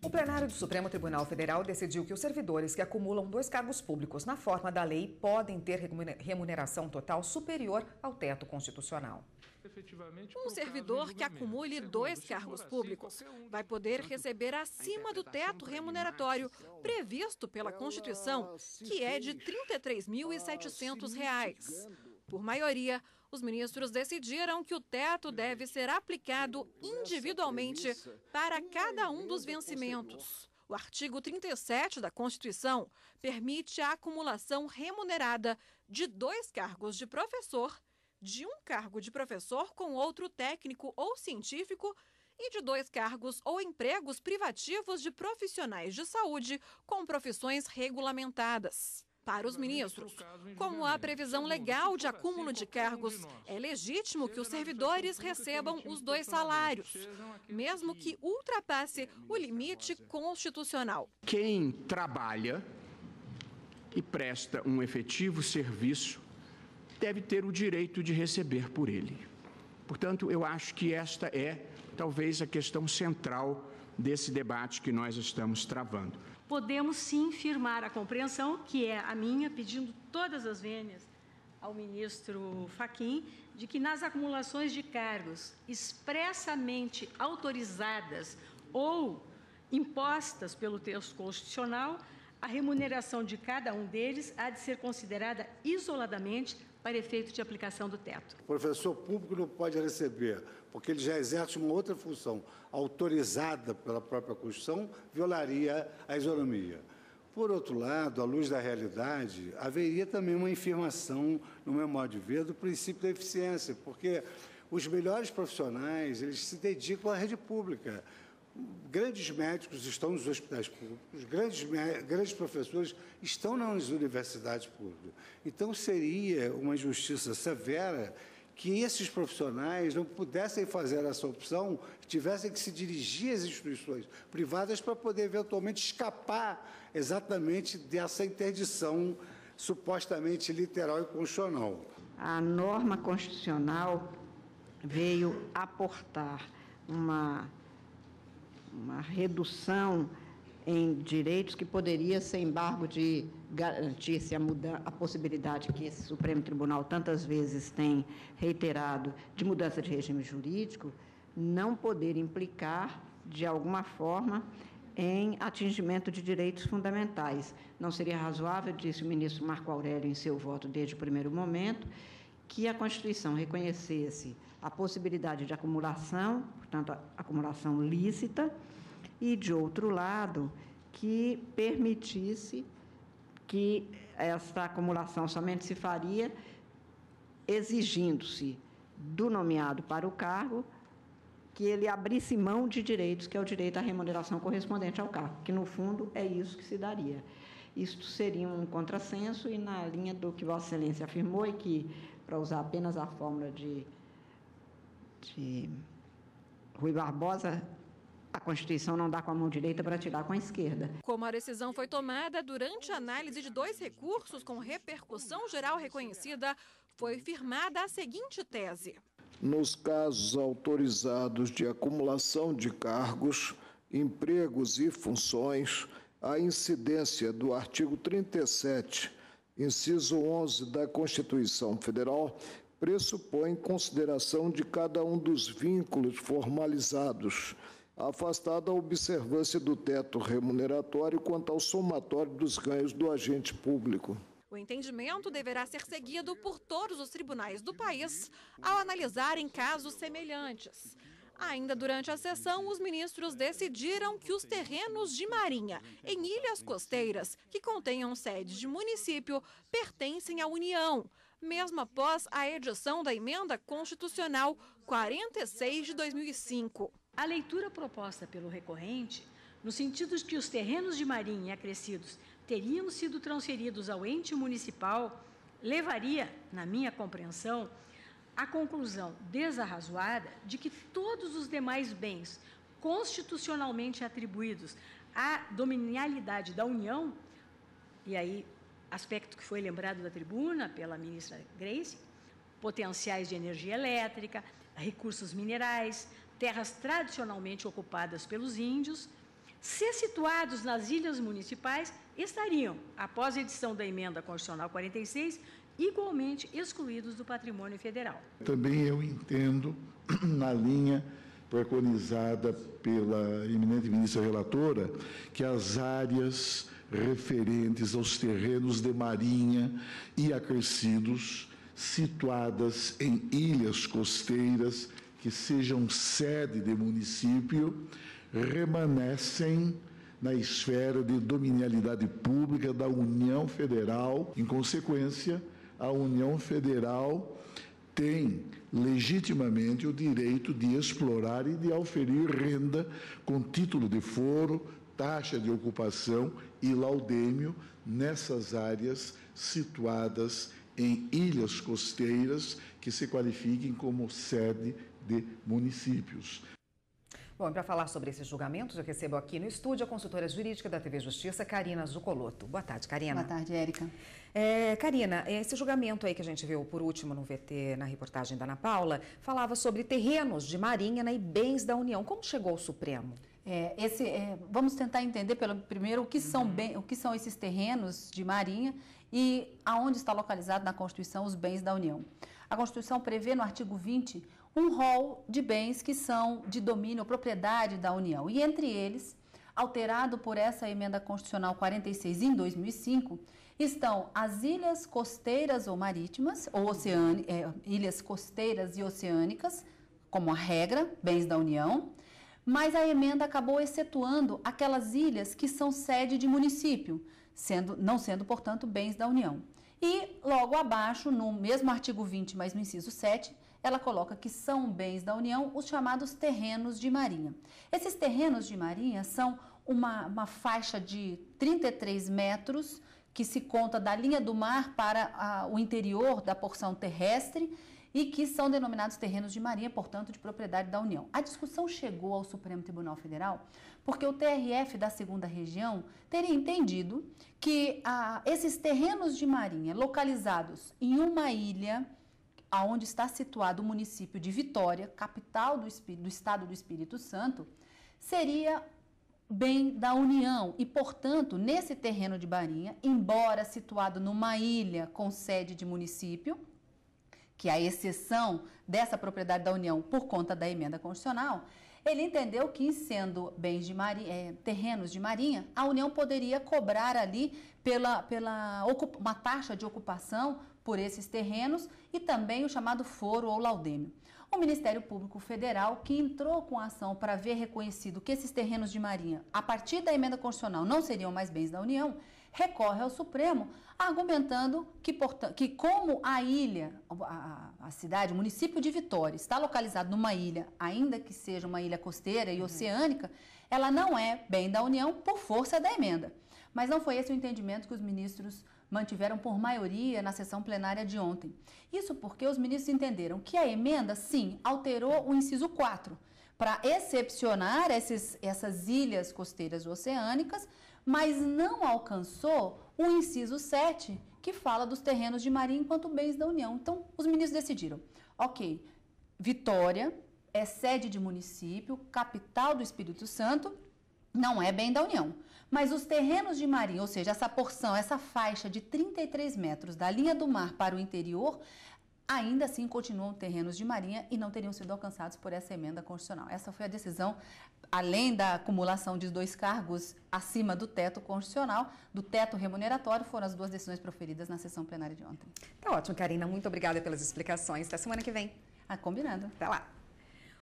O plenário do Supremo Tribunal Federal decidiu que os servidores que acumulam 2 cargos públicos na forma da lei podem ter remuneração total superior ao teto constitucional. Um servidor que acumule 2 cargos públicos vai poder receber acima do teto remuneratório previsto pela Constituição, que é de R$ 33.700. Por maioria, os ministros decidiram que o teto deve ser aplicado individualmente para cada um dos vencimentos. O artigo 37 da Constituição permite a acumulação remunerada de 2 cargos de professor, de 1 cargo de professor com outro técnico ou científico e de 2 cargos ou empregos privativos de profissionais de saúde com profissões regulamentadas. Para os ministros, como há previsão legal de acúmulo de cargos, é legítimo que os servidores recebam os 2 salários, mesmo que ultrapasse o limite constitucional. Quem trabalha e presta um efetivo serviço deve ter o direito de receber por ele. Portanto, eu acho que esta é talvez a questão central desse debate que nós estamos travando. Podemos sim firmar a compreensão, que é a minha, pedindo todas as vênias ao ministro Fachin, de que nas acumulações de cargos expressamente autorizadas ou impostas pelo texto constitucional, a remuneração de cada um deles há de ser considerada isoladamente para efeito de aplicação do teto. O professor público não pode receber, porque ele já exerce uma outra função autorizada pela própria Constituição, violaria a isonomia. Por outro lado, à luz da realidade, haveria também uma infirmação, no meu modo de ver, do princípio da eficiência, porque os melhores profissionais, eles se dedicam à rede pública. Grandes médicos estão nos hospitais públicos, grandes professores estão nas universidades públicas. Então, seria uma injustiça severa que esses profissionais não pudessem fazer essa opção, tivessem que se dirigir às instituições privadas para poder, eventualmente, escapar exatamente dessa interdição supostamente literal e constitucional. A norma constitucional veio aportar uma redução em direitos que poderia ser embargo de garantir-se a possibilidade que esse Supremo Tribunal tantas vezes tem reiterado de mudança de regime jurídico, não poder implicar, de alguma forma, em atingimento de direitos fundamentais. Não seria razoável, disse o ministro Marco Aurélio em seu voto desde o primeiro momento, que a Constituição reconhecesse a possibilidade de acumulação, portanto, a acumulação lícita, e, de outro lado, que permitisse que essa acumulação somente se faria exigindo-se do nomeado para o cargo que ele abrisse mão de direitos, que é o direito à remuneração correspondente ao cargo, que, no fundo, é isso que se daria. Isto seria um contrassenso e na linha do que Vossa Excelência afirmou e que, para usar apenas a fórmula de Rui Barbosa, a Constituição não dá com a mão direita para tirar com a esquerda. Como a decisão foi tomada durante a análise de 2 recursos com repercussão geral reconhecida, foi firmada a seguinte tese. Nos casos autorizados de acumulação de cargos, empregos e funções, a incidência do artigo 37, inciso 11 da Constituição Federal, pressupõe consideração de cada um dos vínculos formalizados, afastada a observância do teto remuneratório quanto ao somatório dos ganhos do agente público. O entendimento deverá ser seguido por todos os tribunais do país ao analisarem casos semelhantes. Ainda durante a sessão, os ministros decidiram que os terrenos de marinha em ilhas costeiras que contenham sede de município pertencem à União, mesmo após a edição da Emenda Constitucional 46 de 2005. A leitura proposta pelo recorrente, no sentido de que os terrenos de marinha acrescidos teriam sido transferidos ao ente municipal, levaria, na minha compreensão, à conclusão desarrazoada de que todos os demais bens constitucionalmente atribuídos à dominialidade da União, e aí, aspecto que foi lembrado da tribuna pela ministra Grace, potenciais de energia elétrica, recursos minerais, terras tradicionalmente ocupadas pelos índios, se situados nas ilhas municipais, estariam, após a edição da Emenda Constitucional 46, igualmente excluídos do patrimônio federal. Também eu entendo, na linha preconizada pela eminente ministra relatora, que as áreas referentes aos terrenos de marinha e acrescidos situadas em ilhas costeiras que sejam sede de município remanescem na esfera de dominialidade pública da União Federal. Em consequência, a União Federal tem legitimamente o direito de explorar e de auferir renda com título de foro, taxa de ocupação e laudêmio nessas áreas situadas em ilhas costeiras que se qualifiquem como sede de municípios. Bom, para falar sobre esses julgamentos, eu recebo aqui no estúdio a consultora jurídica da TV Justiça, Karina Zucolotto. Boa tarde, Karina. Boa tarde, Érica. Karina, esse julgamento aí que a gente viu por último no VT, na reportagem da Ana Paula, falava sobre terrenos de marinha, né, e bens da União. Como chegou ao Supremo? Vamos tentar entender primeiro o que são esses terrenos de marinha e aonde está localizado na Constituição os bens da União. A Constituição prevê no artigo 20 um rol de bens que são de domínio ou propriedade da União. E entre eles, alterado por essa Emenda Constitucional 46 em 2005, estão as ilhas costeiras ou marítimas, ou ilhas costeiras e oceânicas, como a regra, bens da União, mas a emenda acabou excetuando aquelas ilhas que são sede de município, não sendo, portanto, bens da União. E logo abaixo, no mesmo artigo 20, mas no inciso 7, ela coloca que são bens da União os chamados terrenos de marinha. Esses terrenos de marinha são uma faixa de 33 metros que se conta da linha do mar para o interior da porção terrestre e que são denominados terrenos de marinha, portanto, de propriedade da União. A discussão chegou ao Supremo Tribunal Federal porque o TRF da 2ª Região teria entendido que esses terrenos de marinha localizados em uma ilha aonde está situado o município de Vitória, capital do estado do Espírito Santo, seria bem da União e, portanto, nesse terreno de marinha, embora situado numa ilha com sede de município, que é a exceção dessa propriedade da União por conta da Emenda Constitucional, ele entendeu que, sendo bens de terrenos de marinha, a União poderia cobrar ali uma taxa de ocupação por esses terrenos e também o chamado foro ou laudêmio. O Ministério Público Federal, que entrou com a ação para ver reconhecido que esses terrenos de marinha, a partir da Emenda Constitucional, não seriam mais bens da União, recorre ao Supremo, argumentando que como a ilha, a cidade, o município de Vitória, está localizado numa ilha, ainda que seja uma ilha costeira e oceânica, ela não é bem da União por força da emenda. Mas não foi esse o entendimento que os ministros mantiveram por maioria na sessão plenária de ontem. Isso porque os ministros entenderam que a emenda, sim, alterou o inciso 4, para excepcionar essas ilhas costeiras oceânicas, mas não alcançou o inciso 7, que fala dos terrenos de marinha enquanto bens da União. Então, os ministros decidiram, ok, Vitória é sede de município, capital do Espírito Santo, não é bem da União. Mas os terrenos de marinha, ou seja, essa porção, essa faixa de 33 metros da linha do mar para o interior, ainda assim continuam terrenos de marinha e não teriam sido alcançados por essa emenda constitucional. Essa foi a decisão, além da acumulação de 2 cargos acima do teto constitucional, do teto remuneratório, foram as 2 decisões proferidas na sessão plenária de ontem. Tá ótimo, Karina. Muito obrigada pelas explicações. Até semana que vem. Combinado. Até lá.